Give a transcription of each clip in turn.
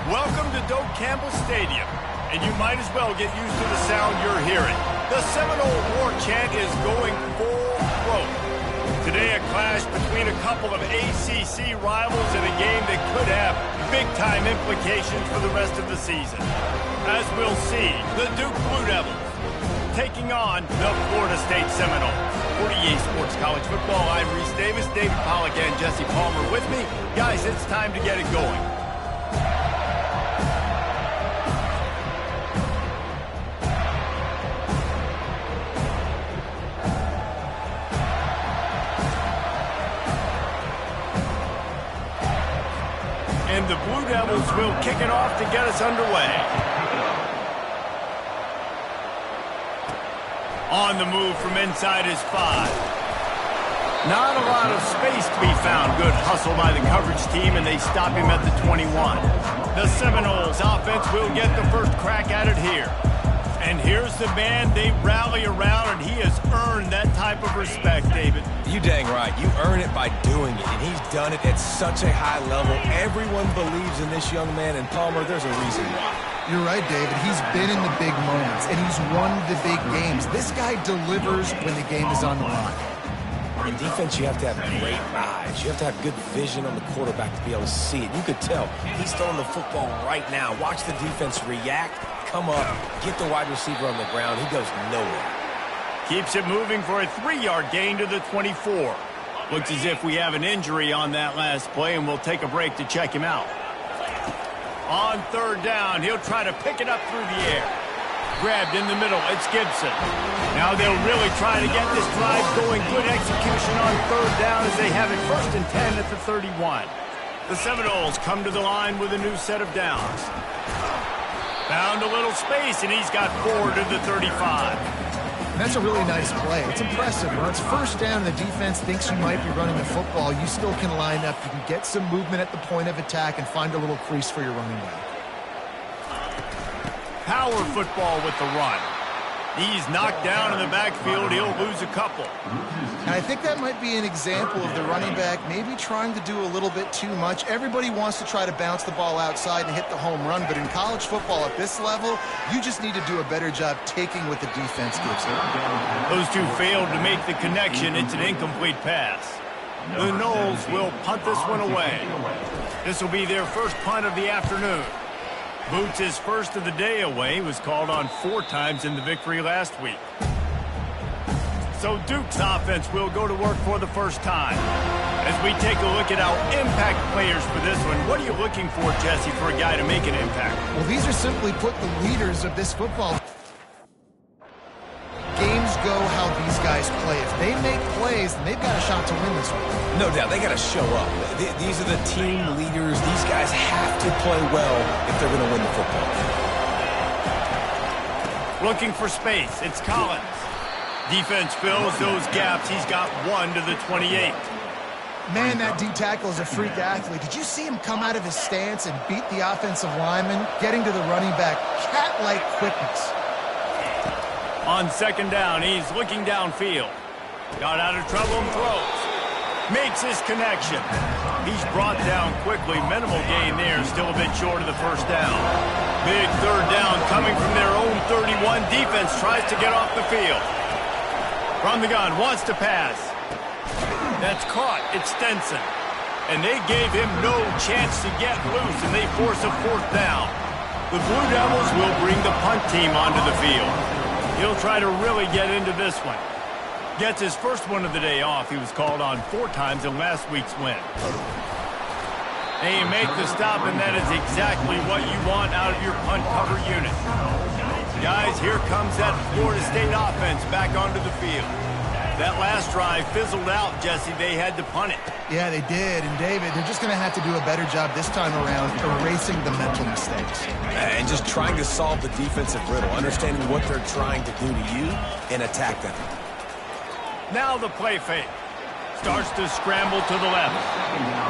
Welcome to Doak Campbell Stadium, and you might as well get used to the sound you're hearing. The Seminole War chant is going full throat. Today, a clash between a couple of ACC rivals in a game that could have big-time implications for the rest of the season. As we'll see, the Duke Blue Devils taking on the Florida State Seminoles. For EA Sports College Football, I'm Reese Davis, David Pollack, and Jesse Palmer with me. Guys, it's time to get it going. And the Blue Devils will kick it off to get us underway. On the move from inside his 5. Not a lot of space to be found. Good hustle by the coverage team, and they stop him at the 21. The Seminoles offense will get the first crack at it here. And here's the man they rally around, and he has earned that type of respect, David. You dang right. You earn it by doing it, and he's done it at such a high level. Everyone believes in this young man, and Palmer, there's a reason why. You're right, David. He's been in the big moments, and he's won the big games. This guy delivers when the game is on the line. In defense, you have to have great eyes. You have to have good vision on the quarterback to be able to see it. You could tell he's throwing the football right now. Watch the defense react, come up, get the wide receiver on the ground. He goes nowhere. Keeps it moving for a 3-yard gain to the 24. Looks as if we have an injury on that last play, and we'll take a break to check him out. On third down, he'll try to pick it up through the air. Grabbed in the middle, it's Gibson. Now they'll really try to get this drive going. Good execution on third down as they have it 1st and 10 at the 31. The Seminoles come to the line with a new set of downs. Found a little space, and he's got 4 to the 35. That's a really nice play. It's impressive. When it's first down and the defense thinks you might be running the football, you still can line up. You can get some movement at the point of attack and find a little crease for your running back. Power football with the run. He's knocked down in the backfield. He'll lose a couple. And I think that might be an example of the running back maybe trying to do a little bit too much. Everybody wants to try to bounce the ball outside and hit the home run, but in college football at this level, you just need to do a better job taking what the defense gives you. Those two failed to make the connection. It's an incomplete pass. The Noles will punt this one away. This will be their first punt of the afternoon. Boots his first of the day away. Was called on 4 times in the victory last week. So Duke's offense will go to work for the first time. As we take a look at our impact players for this one, what are you looking for, Jesse, for a guy to make an impact? Well, these are simply put the leaders of this football. Games go how these guys play. If they make plays, then they've got a shot to win this one. No doubt. They got to show up. These are the team leaders. These guys have to play well if they're going to win the football. Looking for space. It's Collins. Defense fills those gaps. He's got 1 to the 28. Man, that D-tackle is a freak athlete. Did you see him come out of his stance and beat the offensive lineman, getting to the running back? Cat-like quickness. On 2nd down, he's looking downfield. Got out of trouble and throws. Makes his connection. He's brought down quickly. Minimal gain there. Still a bit short of the first down. Big 3rd down coming from their own 31. Defense tries to get off the field. From the gun, wants to pass. That's caught. It's Stenson. And they gave him no chance to get loose, and they force a 4th down. The Blue Devils will bring the punt team onto the field. He'll try to really get into this one. Gets his first one of the day off. He was called on 4 times in last week's win. They make the stop, and that is exactly what you want out of your punt cover unit. Guys, here comes that Florida State offense back onto the field. That last drive fizzled out, Jesse. They had to punt it. Yeah, they did. And, David, they're just going to have to do a better job this time around erasing the mental mistakes. And just trying to solve the defensive riddle, understanding what they're trying to do to you and attack them. Now the play fake. Starts to scramble to the left.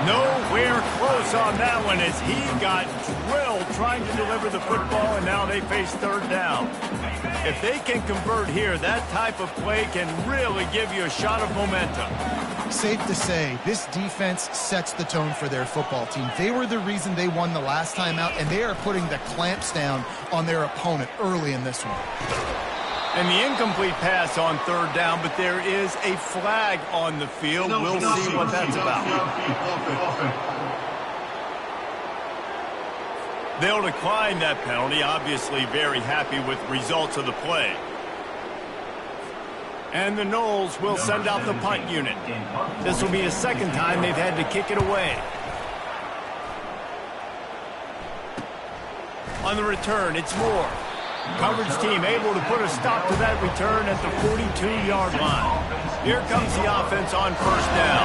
Nowhere close on that one as he got drilled trying to deliver the football, and now they face 3rd down. If they can convert here, that type of play can really give you a shot of momentum. Safe to say, this defense sets the tone for their football team. They were the reason they won the last time out, and they are putting the clamps down on their opponent early in this one. And the incomplete pass on third down, but there is a flag on the field. We'll see what that's about. They'll decline that penalty, obviously very happy with results of the play. And the Noles will send out the punt unit. This will be the second time they've had to kick it away. On the return, it's Moore. Coverage team able to put a stop to that return at the 42-yard line. Here comes the offense on first down.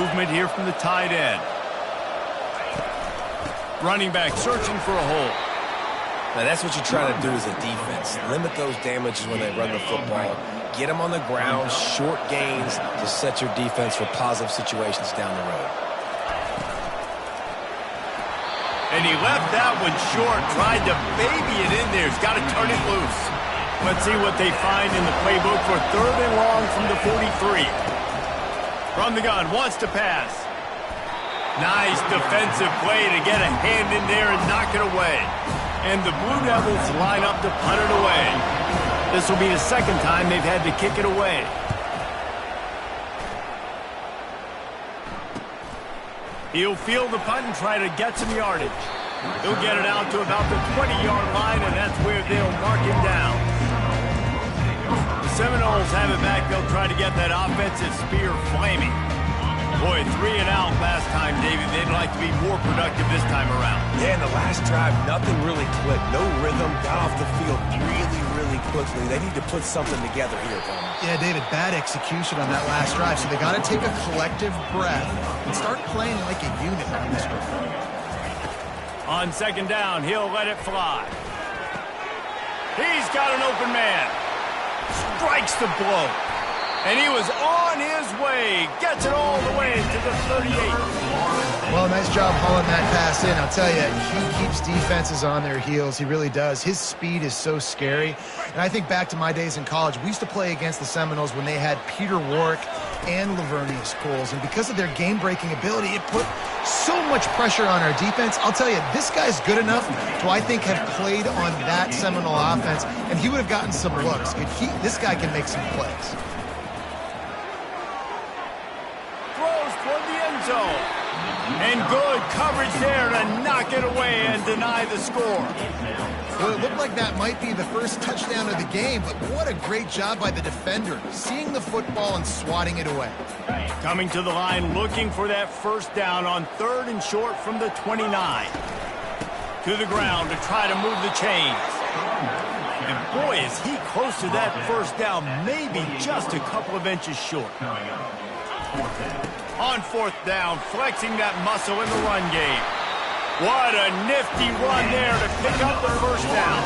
Movement here from the tight end. Running back searching for a hole. Now, that's what you try to do as a defense. Limit those damages when they run the football. Get them on the ground, short gains to set your defense for positive situations down the road. And he left that one short, tried to baby it in there. He's got to turn it loose. Let's see what they find in the playbook for third and long from the 43. From the gun, wants to pass. Nice defensive play to get a hand in there and knock it away. And the Blue Devils line up to punt it away. This will be the second time they've had to kick it away. He'll field the punt and try to get some yardage. He'll get it out to about the 20-yard line, and that's where they'll mark him down. The Seminoles have it back. They'll try to get that offensive spear flaming. Boy, 3 and out last time, David. They'd like to be more productive this time around. Yeah, in the last drive, nothing really clicked. No rhythm. Got off the field really quickly. They need to put something together here, Tom. Yeah, David, bad execution on that last drive. So they got to take a collective breath and start playing like a unit on this one. On second down, he'll let it fly. He's got an open man. Strikes the blow. And he was on his way. Gets it all the way to the 38. Well, nice job hauling that pass in. I'll tell you, he keeps defenses on their heels. He really does. His speed is so scary. And I think back to my days in college. We used to play against the Seminoles when they had Peter Warrick and Lavernius Coles. And because of their game-breaking ability, it put so much pressure on our defense. I'll tell you, this guy's good enough to, I think, have played on that Seminole offense. And he would have gotten some looks. This guy can make some plays. Zone. And good coverage there to knock it away and deny the score. Well, it looked like that might be the first touchdown of the game, but what a great job by the defender, seeing the football and swatting it away. Coming to the line, looking for that first down on third and short from the 29. To the ground to try to move the chains. And boy, is he close to that first down, maybe just a couple of inches short. On fourth down, flexing that muscle in the run game. What a nifty run there to pick up the first down.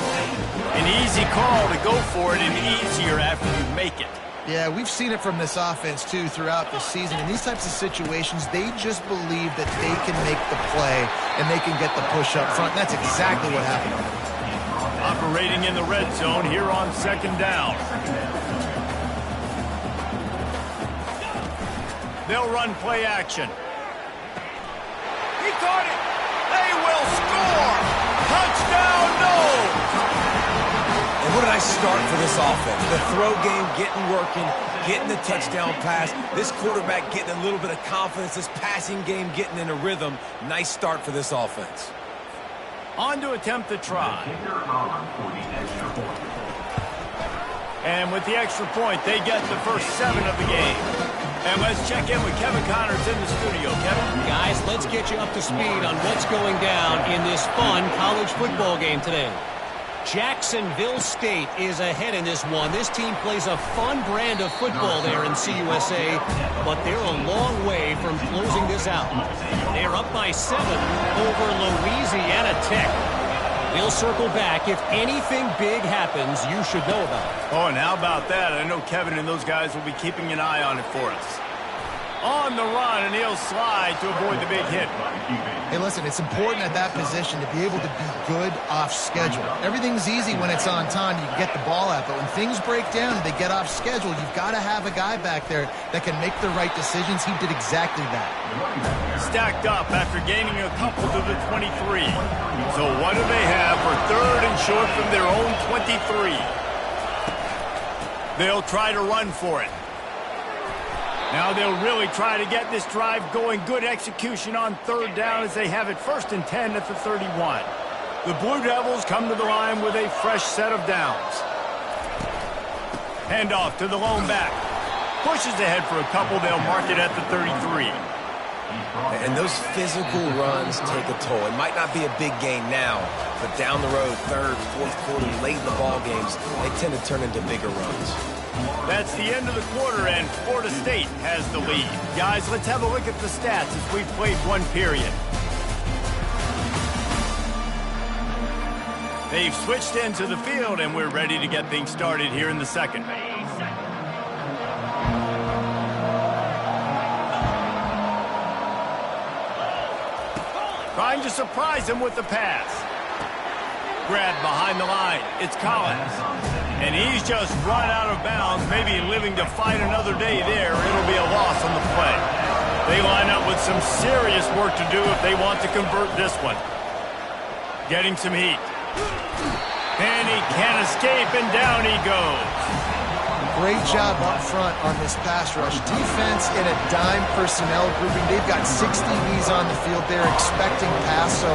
An easy call to go for it and easier after you make it. Yeah, we've seen it from this offense, too, throughout the season. In these types of situations, they just believe that they can make the play and they can get the push up front. And that's exactly what happened. Operating in the red zone here on second down. They'll run play action. He caught it. They will score. Touchdown, Noles. And what did I start for this offense? The throw game getting working, getting the touchdown pass. This quarterback getting a little bit of confidence. This passing game getting in a rhythm. Nice start for this offense. On to attempt the try. And with the extra point, they get the first 7 of the game. And let's check in with Kevin Connors in the studio. Kevin? Guys, let's get you up to speed on what's going down in this fun college football game today. Jacksonville State is ahead in this one. This team plays a fun brand of football there in CUSA, but they're a long way from closing this out. They're up by 7 over Louisiana Tech. We'll circle back. If anything big happens, you should know about it. Oh, and how about that? I know Kevin and those guys will be keeping an eye on it for us. on the run, and he'll slide to avoid the big hit. Hey, listen, it's important at that position to be able to be good off schedule. Everything's easy when it's on time. You can get the ball out, but when things break down and they get off schedule, you've got to have a guy back there that can make the right decisions. He did exactly that. Stacked up after gaining a couple to the 23. So what do they have for 3rd and short from their own 23? They'll try to run for it. Now they'll really try to get this drive going. Good execution on 3rd down as they have it 1st and 10 at the 31. The Blue Devils come to the line with a fresh set of downs. Handoff to the lone back. Pushes ahead for a couple. They'll mark it at the 33. And those physical runs take a toll. It might not be a big gain now, but down the road, 3rd, 4th quarter, late in the ball games, they tend to turn into bigger runs. That's the end of the quarter, and Florida State has the lead. Guys, let's have a look at the stats as we've played one period. They've switched into the field, and we're ready to get things started here in the second. Trying to surprise him with the pass. Grabbed behind the line. It's Collins. And he's just run out of bounds, maybe living to fight another day there. It'll be a loss on the play. They line up with some serious work to do if they want to convert this one. Getting some heat. And he can't escape, and down he goes. Great job up front on this pass rush. Defense in a dime personnel grouping. They've got 6 DBs on the field. They're expecting pass, so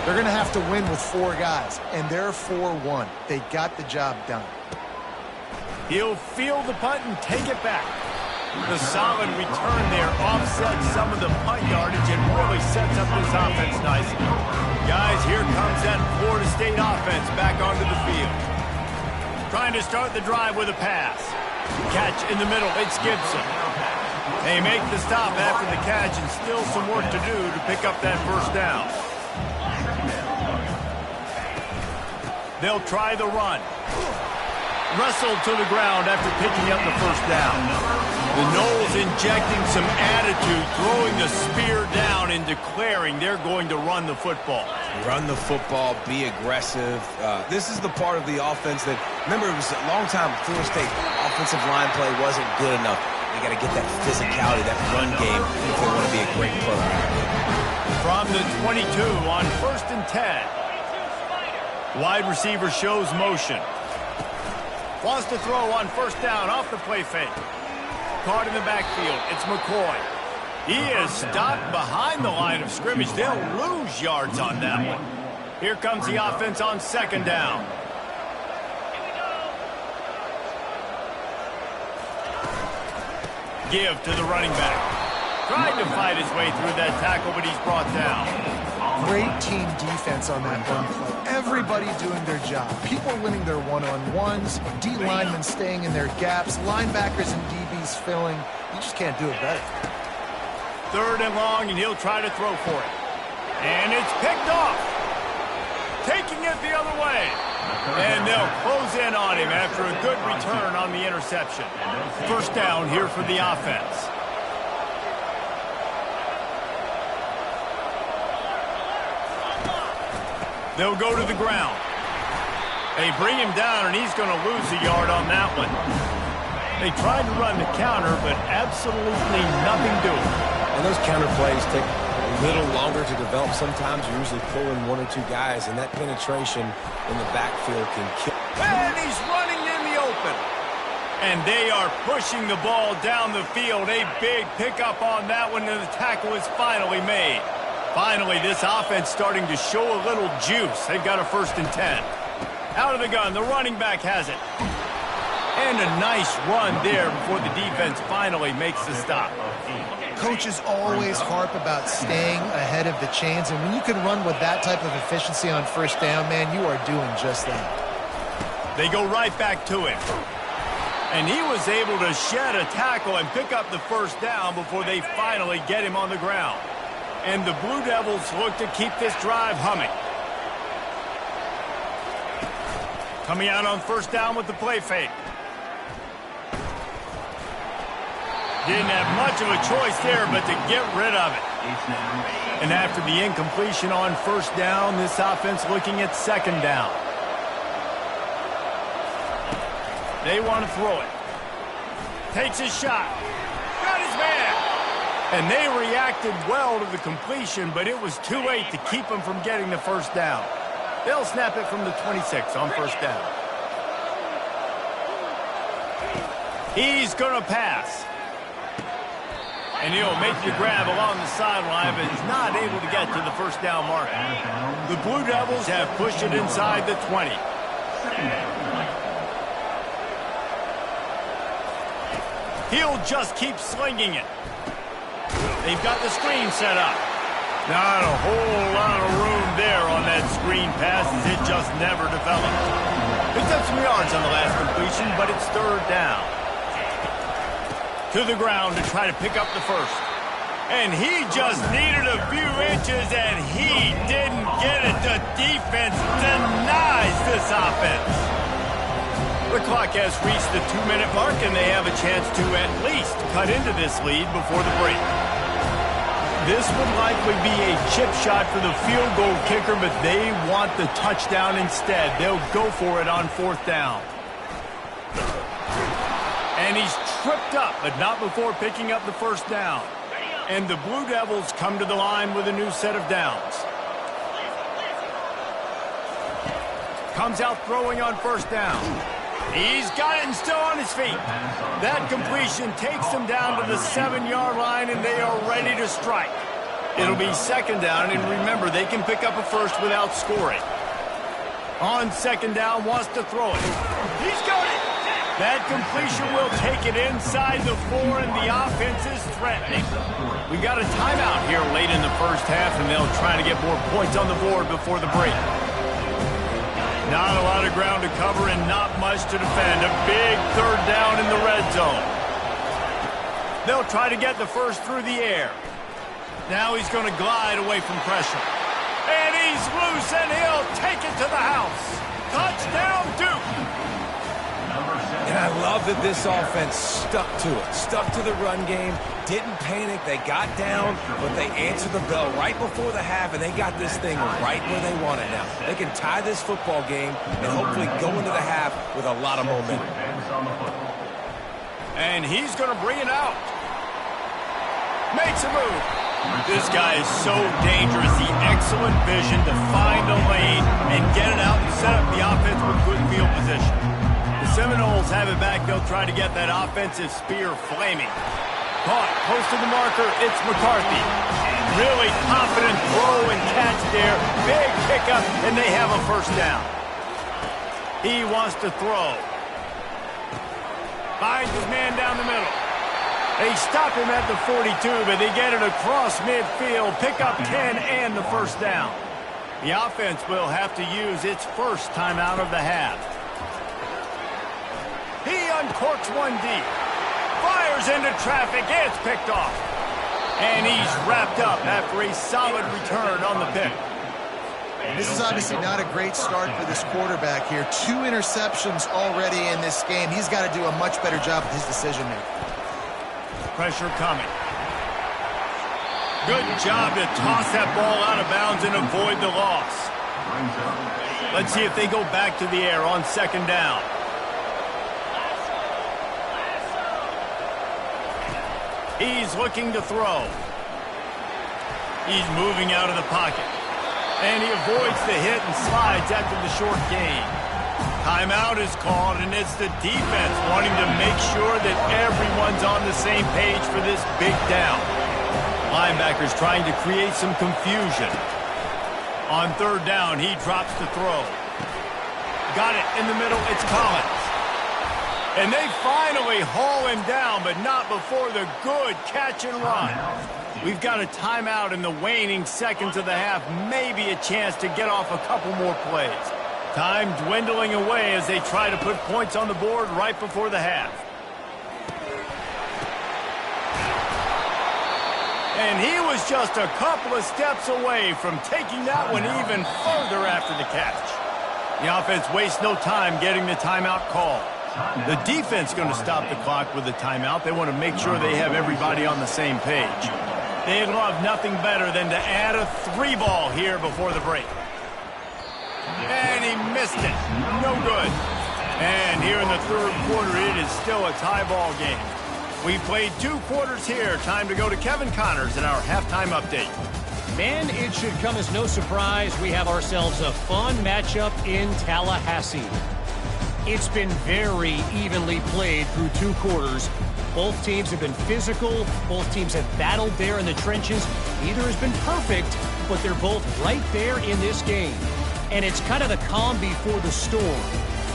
they're going to have to win with 4 guys, and they're 4-1. They got the job done. He'll field the punt and take it back. The solid return there offsets some of the punt yardage and really sets up this offense nicely. Guys, here comes that Florida State offense back onto the field. Trying to start the drive with a pass. Catch in the middle. It's Gibson. They make the stop after the catch, and still some work to do to pick up that 1st down. They'll try the run. Wrestled to the ground after picking up the 1st down. The Noles injecting some attitude, throwing the spear down and declaring they're going to run the football. Run the football, be aggressive. This is the part of the offense that, remember, it was a long time Florida State offensive line play wasn't good enough. They got to get that physicality, that run game, if they want to be a great program. From the 22 on 1st and 10. Wide receiver shows motion. Wants to throw on 1st down off the play fake. Caught in the backfield. It's McCoy. He is stopped behind the line of scrimmage. They'll lose yards on that one. Here comes the offense on 2nd down. Give to the running back. Tried to fight his way through that tackle, but he's brought down. Great team defense on that run play. Everybody doing their job. People winning their one-on-ones, D linemen staying in their gaps, linebackers and DBs filling. You just can't do it better. 3rd and long, and he'll try to throw for it. And it's picked off. Taking it the other way. And they'll close in on him after a good return on the interception. 1st down here for the offense. They'll go to the ground. They bring him down, and he's going to lose a yard on that one. They tried to run the counter, but absolutely nothing doing. And those counter plays take a little longer to develop. Sometimes you're usually pulling 1 or 2 guys, and that penetration in the backfield can kill. And he's running in the open. And they are pushing the ball down the field. A big pickup on that one, and the tackle is finally made. Finally, this offense starting to show a little juice. They've got a 1st and 10. Out of the gun, the running back has it. And a nice run there before the defense finally makes the stop. Coaches always harp about staying ahead of the chains, and when you can run with that type of efficiency on 1st down, man, you are doing just that. They go right back to him. And he was able to shed a tackle and pick up the 1st down before they finally get him on the ground. And the Blue Devils look to keep this drive humming. Coming out on 1st down with the play fake. Didn't have much of a choice there but to get rid of it. And after the incompletion on first down, this offense looking at second down. They want to throw it. Takes his shot. Got his man. And they reacted well to the completion, but it was too late to keep him from getting the first down. They'll snap it from the 26 on first down. He's going to pass. And he'll make the grab along the sideline, but he's not able to get to the first down mark. The Blue Devils have pushed it inside the 20. He'll just keep slinging it. They've got the screen set up. Not a whole lot of room there on that screen pass as it just never developed. Picked up some yards on the last completion, but it's third down. To the ground to try to pick up the first. And he just needed a few inches, and he didn't get it. The defense denies this offense. The clock has reached the 2-minute mark, and they have a chance to at least cut into this lead before the break. This would likely be a chip shot for the field goal kicker, but they want the touchdown instead. They'll go for it on fourth down. And he's tripped up, but not before picking up the first down. And the Blue Devils come to the line with a new set of downs. Comes out throwing on first down. He's got it and still on his feet. That completion takes them down to the 7-yard line, and they are ready to strike. It'll be second down, and remember, they can pick up a first without scoring. On second down, wants to throw it. He's got it. That completion will take it inside the 4, and the offense is threatening. We got a timeout here late in the first half, and they'll try to get more points on the board before the break. Not a lot of ground to cover and not much to defend. A big third down in the red zone. They'll try to get the first through the air. Now he's going to glide away from pressure. And he's loose, and he'll take it to the house. Touchdown, Duke. And I love that this offense stuck to it, stuck to the run game, didn't panic, they got down, but they answered the bell right before the half, and they got this thing right where they want it now. They can tie this football game and hopefully go into the half with a lot of momentum. And he's going to bring it out. Makes a move. This guy is so dangerous. The excellent vision to find a lane and get it out and set up the offense with good field position. The Seminoles have it back. They'll try to get that offensive spear flaming. Caught close to the marker. It's McCarthy. Really confident throw and catch there. Big pickup, and they have a first down. He wants to throw. Finds his man down the middle. They stop him at the 42, but they get it across midfield. Pick up 10 and the first down. The offense will have to use its first timeout of the half. He uncorks one deep. Fires into traffic. It's picked off. And he's wrapped up after a solid return on the pick. This is obviously not a great start for this quarterback here. 2 interceptions already in this game. He's got to do a much better job with his decision-making. Pressure coming. Good job to toss that ball out of bounds and avoid the loss. Let's see if they go back to the air on second down. He's looking to throw. He's moving out of the pocket. And he avoids the hit and slides after the short gain. Timeout is called, and it's the defense wanting to make sure that everyone's on the same page for this big down. Linebackers trying to create some confusion. On third down, he drops the throw. Got it in the middle. It's Collins. And they finally haul him down, but not before the good catch and run. We've got a timeout in the waning seconds of the half. Maybe a chance to get off a couple more plays. Time dwindling away as they try to put points on the board right before the half. And he was just a couple of steps away from taking that one even further after the catch. The offense wastes no time getting the timeout call. The defense going to stop the clock with a timeout. They want to make sure they have everybody on the same page. They'd love nothing better than to add a 3-ball here before the break. And he missed it. No good. And here in the third quarter, it is still a tie ball game. We played 2 quarters here. Time to go to Kevin Connors in our halftime update. Man, it should come as no surprise we have ourselves a fun matchup in Tallahassee. It's been very evenly played through 2 quarters. Both teams have been physical. Both teams have battled there in the trenches. Neither has been perfect, but they're both right there in this game. And it's kind of the calm before the storm.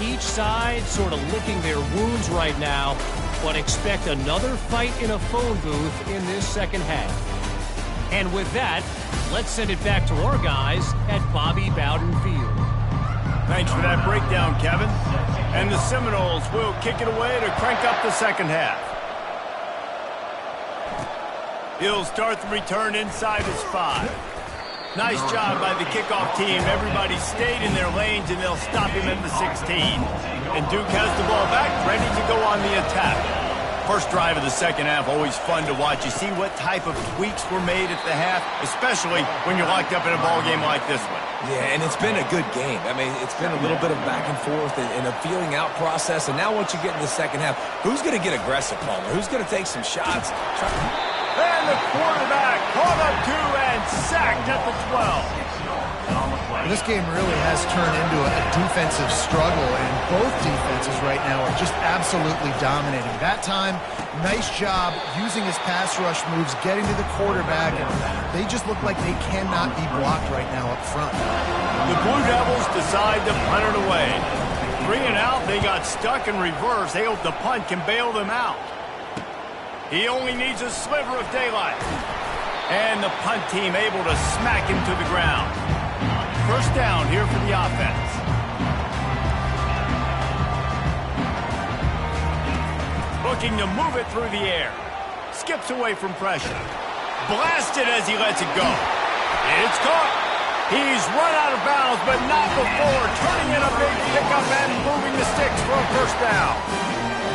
Each side sort of licking their wounds right now, but expect another fight in a phone booth in this second half. And with that, let's send it back to our guys at Bobby Bowden Field. Thanks for that breakdown, Kevin. And the Seminoles will kick it away to crank up the second half. He'll start the return inside his 5. Nice job by the kickoff team. Everybody stayed in their lanes, and they'll stop him at the 16. And Duke has the ball back, ready to go on the attack. First drive of the second half, always fun to watch. You see what type of tweaks were made at the half, especially when you're locked up in a ball game like this one. Yeah, and it's been a good game. I mean, it's been a little bit of back and forth and a feeling out process. And now once you get in the second half, who's going to get aggressive, Palmer? Who's going to take some shots? And the quarterback caught up 2 and sacked at the 12. This game really has turned into a defensive struggle, and both defenses right now are just absolutely dominating. That time, nice job using his pass rush moves, getting to the quarterback, and they just look like they cannot be blocked right now up front. The Blue Devils decide to punt it away. 3 and out, they got stuck in reverse. They hope the punt can bail them out. He only needs a sliver of daylight. And the punt team able to smack him to the ground. First down here for the offense. Looking to move it through the air. Skips away from pressure. Blasted as he lets it go. It's caught. He's run out of bounds, but not before turning in a big pickup and moving the sticks for a first down.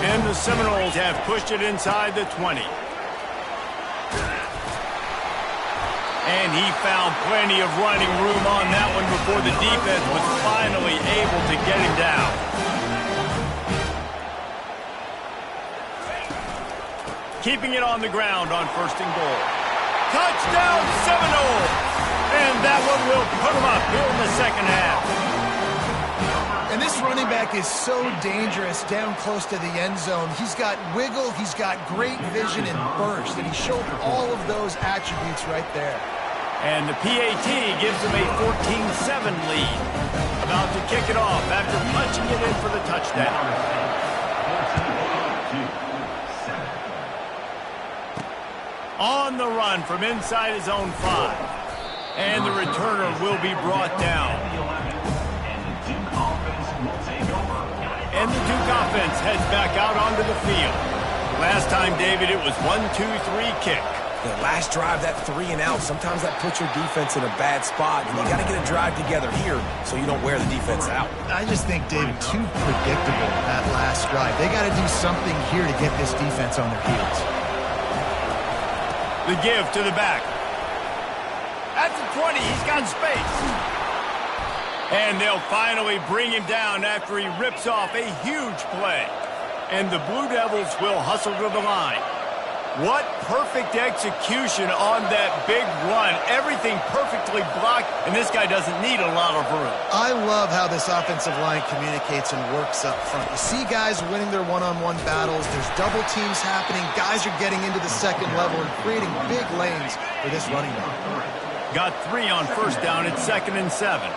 And the Seminoles have pushed it inside the 20. And he found plenty of running room on that one before the defense was finally able to get him down. Keeping it on the ground on 1st and goal. Touchdown Seminoles! And that one will put him up here in the second half. And this running back is so dangerous down close to the end zone. He's got wiggle, he's got great vision and burst, and he showed all of those attributes right there. And the PAT gives him a 14-7 lead. About to kick it off after punching it in for the touchdown. On the run from inside his own 5. And the returner will be brought down. And the Duke offense heads back out onto the field. Last time, David, it was 1-2-3 kick. The last drive, that 3 and out, sometimes that puts your defense in a bad spot. And you got to get a drive together here so you don't wear the defense out. I just think, David, too predictable that last drive. They got to do something here to get this defense on their heels. The give to the back. At the 20, he's got space. And they'll finally bring him down after he rips off a huge play. And the Blue Devils will hustle to the line. What perfect execution on that big run. Everything perfectly blocked, and this guy doesn't need a lot of room. I love how this offensive line communicates and works up front. You see guys winning their one-on-one battles. There's double teams happening. Guys are getting into the second level and creating big lanes for this running back. Got 3 on first down at 2nd and 7.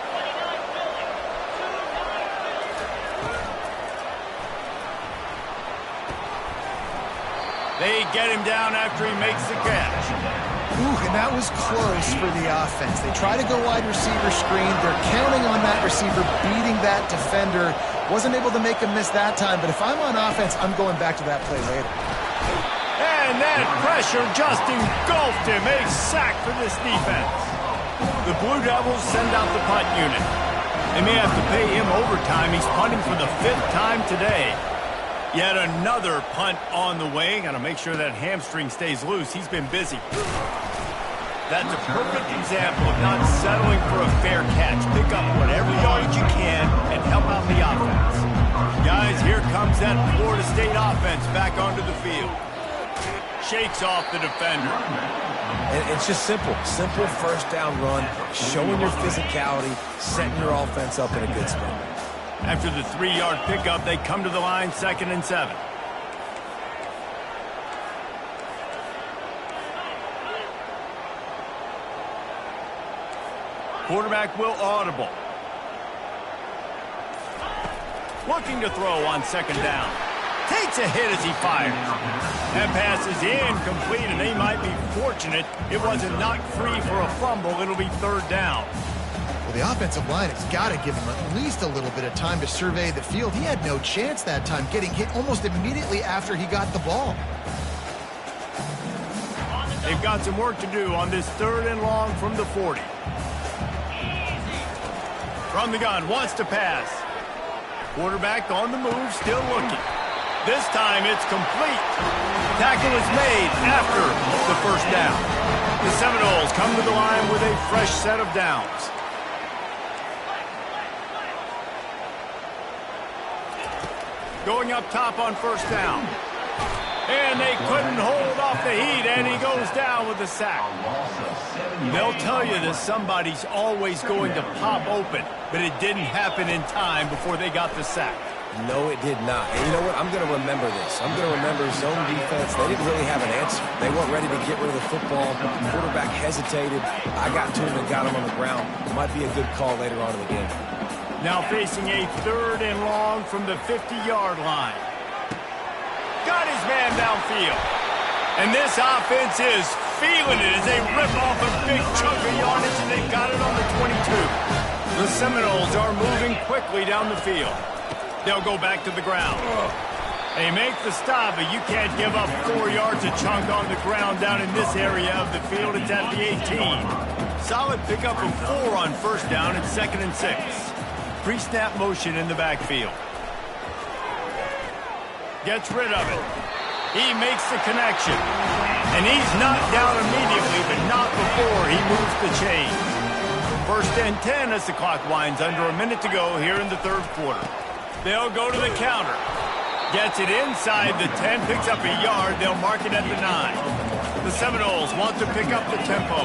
They get him down after he makes the catch. Ooh, and that was close for the offense. They try to go wide receiver screen. They're counting on that receiver beating that defender. Wasn't able to make him miss that time, but if I'm on offense, I'm going back to that play later. And that pressure just engulfed him. A sack for this defense. The Blue Devils send out the punt unit. They may have to pay him overtime. He's punting for the 5th time today. Yet another punt on the way. Got to make sure that hamstring stays loose. He's been busy. That's a perfect example of not settling for a fair catch. Pick up whatever yardage you can and help out the offense. Guys, here comes that Florida State offense back onto the field. Shakes off the defender. And it's just simple. Simple first down run, showing your physicality, setting your offense up in a good spot. After the 3-yard pickup, they come to the line, 2nd and 7. Quarterback will audible. Looking to throw on 2nd down. Takes a hit as he fires. That pass is incomplete, and they might be fortunate it wasn't knocked free for a fumble. It'll be 3rd down. Well, the offensive line has got to give him at least a little bit of time to survey the field. He had no chance that time, getting hit almost immediately after he got the ball. They've got some work to do on this 3rd and long from the 40. From the gun, wants to pass. Quarterback on the move, still looking. This time it's complete. Tackle is made after the 1st down. The Seminoles come to the line with a fresh set of downs. Going up top on 1st down. And they couldn't hold off the heat, and he goes down with a sack. They'll tell you that somebody's always going to pop open, but it didn't happen in time before they got the sack. No, it did not. And you know what? I'm going to remember this. I'm going to remember zone defense. They didn't really have an answer. They weren't ready to get rid of the football. The quarterback hesitated. I got to him and got him on the ground. It might be a good call later on in the game. Now facing a 3rd and long from the 50-yard line. Got his man downfield. And this offense is feeling it as they rip off a big chunk of yardage, and they've got it on the 22. The Seminoles are moving quickly down the field. They'll go back to the ground. They make the stop, but you can't give up 4 yards a chunk on the ground down in this area of the field. It's at the 18. Solid pickup of 4 on 1st down and 2nd and 6. Pre-snap motion in the backfield. Gets rid of it. He makes the connection. And he's knocked down immediately, but not before he moves the chains. 1st and 10 as the clock winds under a minute to go here in the 3rd quarter. They'll go to the counter. Gets it inside the 10, picks up a yard. They'll mark it at the 9. The Seminoles want to pick up the tempo.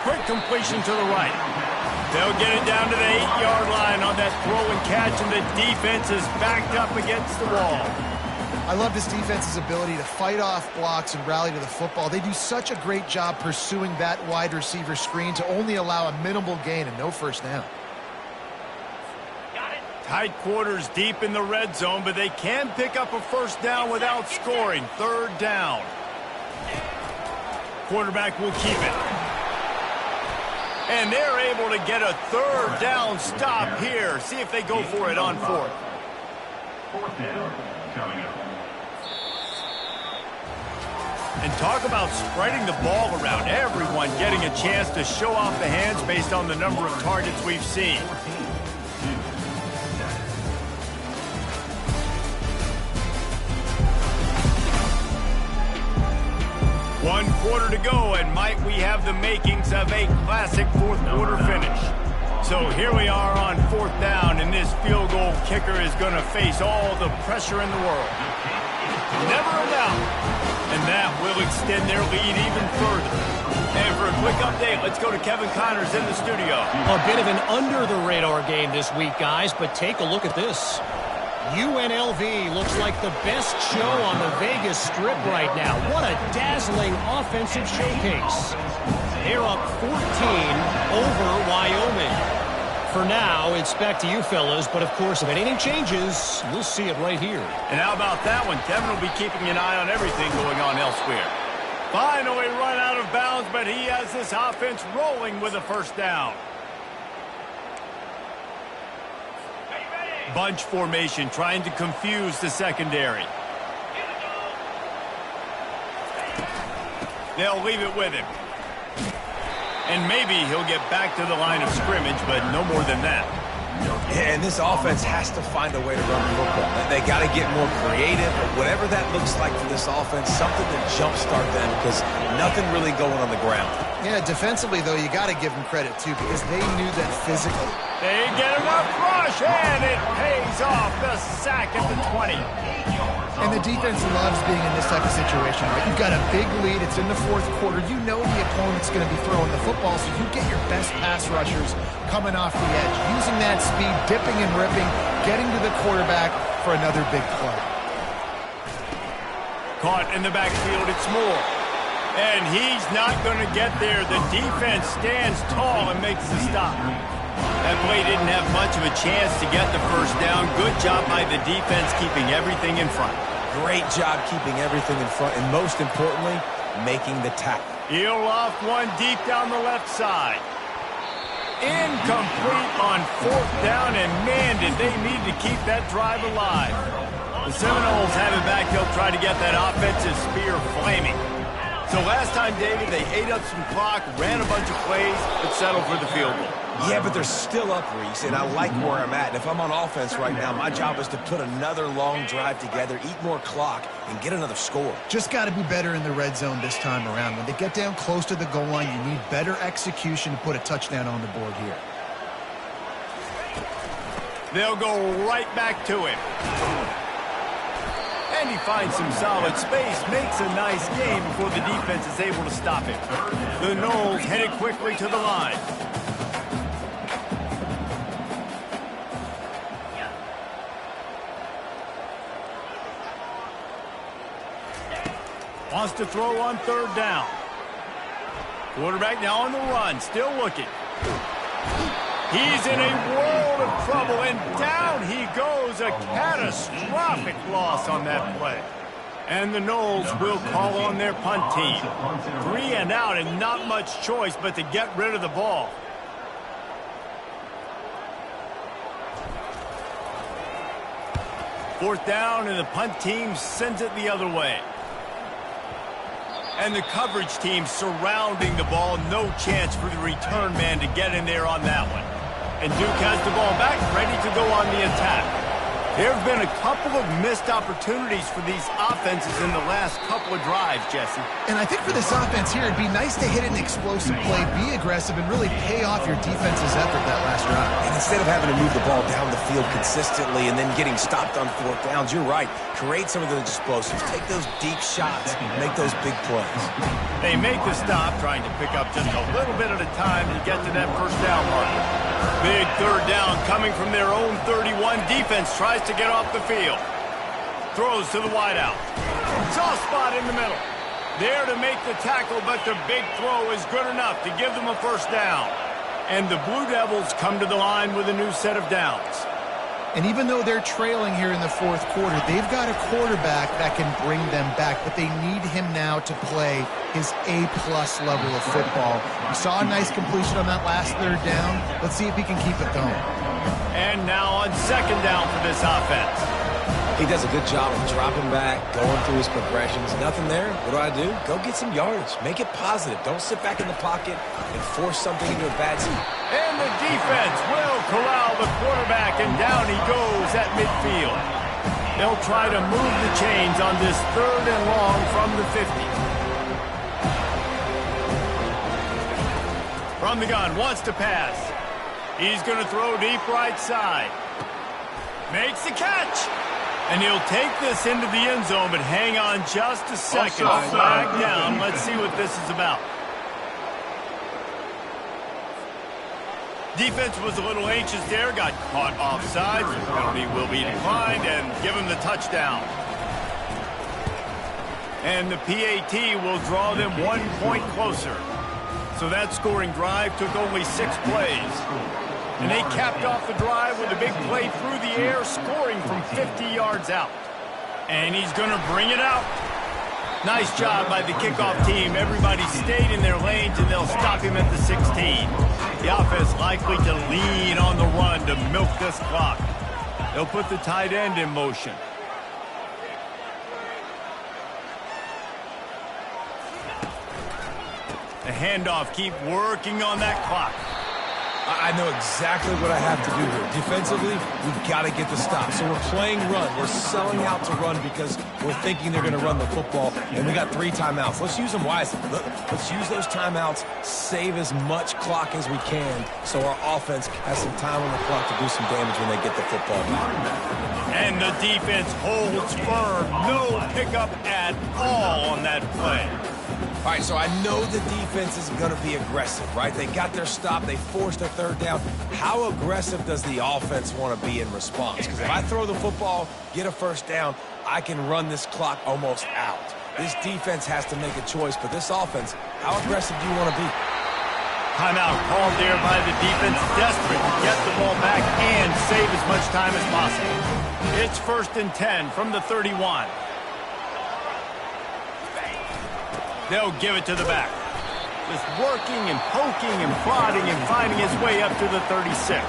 Quick completion to the right. They'll get it down to the 8-yard line on that throw and catch, and the defense is backed up against the wall. I love this defense's ability to fight off blocks and rally to the football. They do such a great job pursuing that wide receiver screen to only allow a minimal gain and no 1st down. Tight quarters deep in the red zone, but they can pick up a 1st down without scoring. 3rd down. Quarterback will keep it. And they're able to get a 3rd down stop here. See if they go for it on 4th. 4th down coming up. And talk about spreading the ball around. Everyone getting a chance to show off the hands based on the number of targets we've seen. One quarter to go, and might we have the makings of a classic 4th quarter finish. So here we are on 4th down, and this field goal kicker is going to face all the pressure in the world. Never a doubt. And that will extend their lead even further. And for a quick update, let's go to Kevin Connors in the studio. A bit of an under-the-radar game this week, guys, but take a look at this. UNLV looks like the best show on the Vegas Strip right now. What a dazzling offensive showcase. They're up 14 over Wyoming. For now, it's back to you fellas, but of course, if anything changes, we'll see it right here. And how about that one? Kevin will be keeping an eye on everything going on elsewhere. Finally run out of bounds, but he has this offense rolling with a 1st down. Bunch formation, trying to confuse the secondary. They'll leave it with him. And maybe he'll get back to the line of scrimmage, but no more than that. And this offense has to find a way to run the football. They got to get more creative, but whatever that looks like for this offense, something to jumpstart them because nothing really going on the ground. Yeah, defensively, though, you got to give them credit, too, because they knew that physically. They get enough rush, and it pays off. The sack at the 20. And the defense loves being in this type of situation, right? You've got a big lead. It's in the fourth quarter. You know the opponent's going to be throwing the football, so you get your best pass rushers coming off the edge, using that speed, dipping and ripping, getting to the quarterback for another big play. Caught in the backfield, it's Moore. And he's not going to get there. The defense stands tall and makes the stop. That play didn't have much of a chance to get the first down. Good job by the defense keeping everything in front. Great job keeping everything in front, and most importantly, making the tackle. He'll off one deep down the left side. Incomplete on fourth down, and man, did they need to keep that drive alive. The Seminoles have it back. They'll try to get that offensive spear flaming. So last time, David, they ate up some clock, ran a bunch of plays, but settled for the field goal. Yeah, but they're still up, Reese, and I like where I'm at. And if I'm on offense right now, my job is to put another long drive together, eat more clock, and get another score. Just got to be better in the red zone this time around. When they get down close to the goal line, you need better execution to put a touchdown on the board here. They'll go right back to him. And he finds some solid space, makes a nice game before the defense is able to stop him. The Noles headed quickly to the line. Wants to throw on third down. Quarterback now on the run, still looking. He's in a world of trouble, and down he goes. A catastrophic loss on that play. And the Noles will call on their punt team. 3 and out, and not much choice but to get rid of the ball. Fourth down, and the punt team sends it the other way. And the coverage team surrounding the ball. No chance for the return man to get in there on that one. And Duke has the ball back, ready to go on the attack. There have been a couple of missed opportunities for these offenses in the last couple of drives, Jesse. And I think for this offense here, it'd be nice to hit an explosive play, be aggressive, and really pay off your defense's effort that last drive. And instead of having to move the ball down the field consistently and then getting stopped on fourth downs, you're right. Create some of those explosives. Take those deep shots. Make those big plays. They make the stop, trying to pick up just a little bit at a time to get to that first down marker. Big third down coming from their own 31. Defense tries to get off the field. Throws to the wideout. Soft spot in the middle. There to make the tackle, but the big throw is good enough to give them a first down. And the Blue Devils come to the line with a new set of downs. And even though they're trailing here in the fourth quarter, they've got a quarterback that can bring them back, but they need him now to play his A-plus level of football. We saw a nice completion on that last third down. Let's see if he can keep it going. And now on second down for this offense. He does a good job of dropping back, going through his progressions. Nothing there. What do? Go get some yardage. Make it positive. Don't sit back in the pocket and force something into a bad seat. And the defense will corral the quarterback, and down he goes at midfield. They'll try to move the chains on this third and long from the 50. From the gun, wants to pass. He's going to throw deep right side. Makes the catch. And he'll take this into the end zone, but hang on just a second. Flag down. Let's see what this is about. Defense was a little anxious there. Got caught offside. The penalty will be declined and give him the touchdown. And the PAT will draw them 1 point closer. So that scoring drive took only 6 plays. And they capped off the drive with a big play through the air, scoring from 50 yards out. And he's going to bring it out. Nice job by the kickoff team. Everybody stayed in their lanes, and they'll stop him at the 16. The offense likely to lean on the run to milk this clock. They'll put the tight end in motion. The handoff, keep working on that clock. I know exactly what I have to do here. Defensively, we've got to get the stop. So we're playing run. We're selling out to run because we're thinking they're going to run the football, and we got 3 timeouts. Let's use them wisely. Let's use those timeouts, save as much clock as we can so our offense has some time on the clock to do some damage when they get the football back. And the defense holds firm. No pickup at all on that play. All right, so I know the defense is going to be aggressive, right? They got their stop. They forced a 3rd down. How aggressive does the offense want to be in response? Because if I throw the football, get a 1st down, I can run this clock almost out. This defense has to make a choice, but this offense, how aggressive do you want to be? Timeout called there by the defense, desperate to get the ball back and save as much time as possible. It's 1st and 10 from the 31. They'll give it to the back. Just working and poking and prodding and finding his way up to the 36.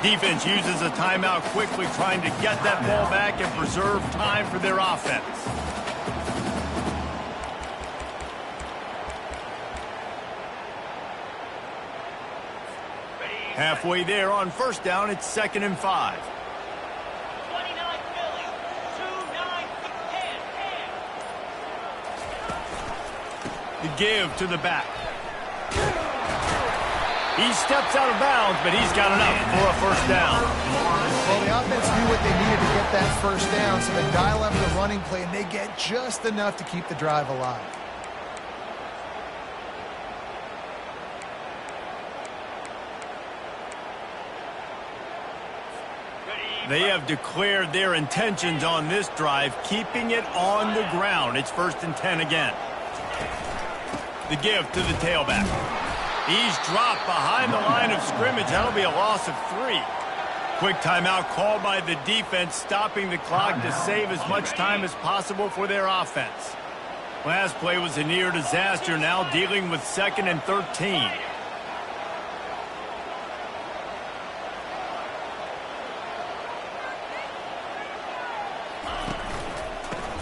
Defense uses a timeout quickly, trying to get that ball back and preserve time for their offense. Halfway there on 1st down, it's 2nd and 5. The give to the back. He steps out of bounds, but he's got enough for a 1st down. Well, the offense knew what they needed to get that 1st down, so they dial up the running play, and they get just enough to keep the drive alive. They have declared their intentions on this drive, keeping it on the ground. It's 1st and 10 again. The give to the tailback. He's dropped behind the line of scrimmage. That'll be a loss of 3. Quick timeout called by the defense, stopping the clock to save as much time as possible for their offense. Last play was a near disaster, now dealing with 2nd and 13.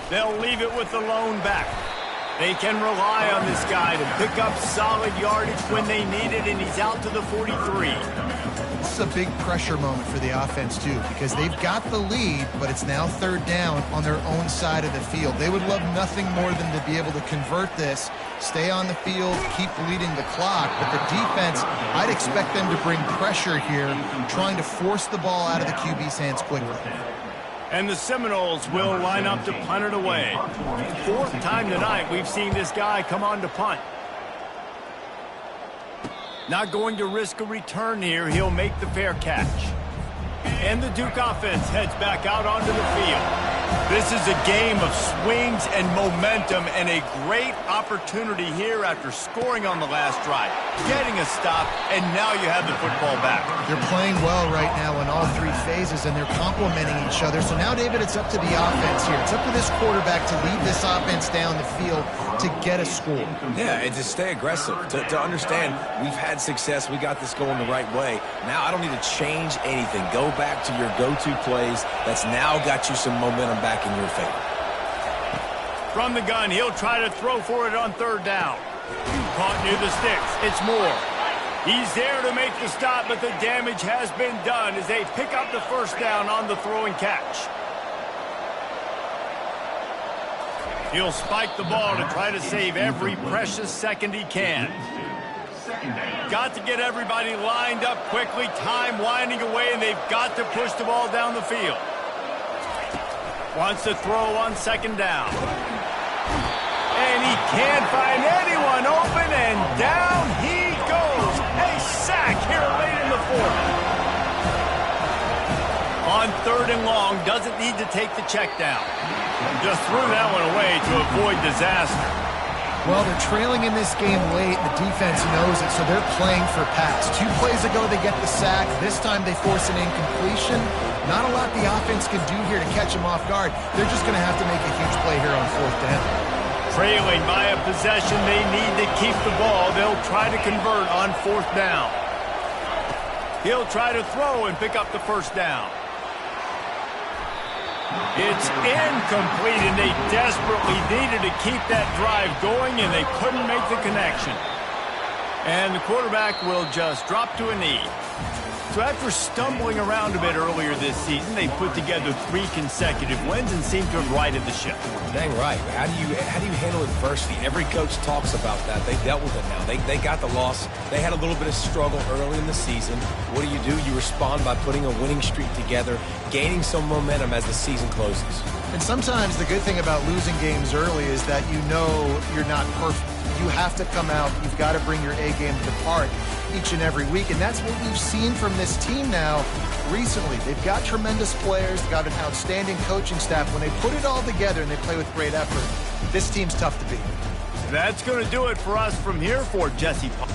They'll leave it with the lone back. They can rely on this guy to pick up solid yardage when they need it, and he's out to the 43. This is a big pressure moment for the offense, too, because they've got the lead, but it's now 3rd down on their own side of the field. They would love nothing more than to be able to convert this, stay on the field, keep leading the clock. But the defense, I'd expect them to bring pressure here, trying to force the ball out of the QB's hands quickly. And the Seminoles will line up to punt it away. 4th time tonight we've seen this guy come on to punt. Not going to risk a return here. He'll make the fair catch. And the Duke offense heads back out onto the field. This is a game of swings and momentum, and a great opportunity here after scoring on the last drive, getting a stop, and now you have the football back. They're playing well right now in all 3 phases, and they're complementing each other. So now, David, it's up to the offense here. It's up to this quarterback to lead this offense down the field to get a score. Yeah, and to stay aggressive, to understand we've had success, we got this going the right way. Now I don't need to change anything. Go back to your go-to plays. That's now got you some momentum back in your favor. From the gun, he'll try to throw for it on 3rd down. Caught near the sticks. It's Moore. He's there to make the stop, but the damage has been done as they pick up the 1st down on the throw and catch. He'll spike the ball to try to save every precious second he can. Got to get everybody lined up quickly, time winding away, and they've got to push the ball down the field. Wants to throw on 2nd down. And he can't find anyone open, and down he goes. A sack here late in the 4th. On 3rd and long, doesn't need to take the check down. Just threw that one away to avoid disaster. Well, they're trailing in this game late. The defense knows it, so they're playing for pass. 2 plays ago, they get the sack. This time, they force an incompletion. Not a lot the offense can do here to catch them off guard. They're just going to have to make a huge play here on 4th down. Trailing by a possession, they need to keep the ball. They'll try to convert on 4th down. He'll try to throw and pick up the 1st down. It's incomplete, and they desperately needed to keep that drive going, and they couldn't make the connection. And the quarterback will just drop to a knee. So after stumbling around a bit earlier this season, they put together 3 consecutive wins and seem to have righted the ship. Dang right. How do you handle adversity? Every coach talks about that. They dealt with it now. They got the loss. They had a little bit of struggle early in the season. What do? You respond by putting a winning streak together, gaining some momentum as the season closes. And sometimes the good thing about losing games early is that you know you're not perfect. You have to come out. You've got to bring your A game to the park each and every week, and that's what we've seen from this team now recently. They've got tremendous players, they've got an outstanding coaching staff. When they put it all together and they play with great effort, this team's tough to beat. That's going to do it for us from here for Jesse Paul.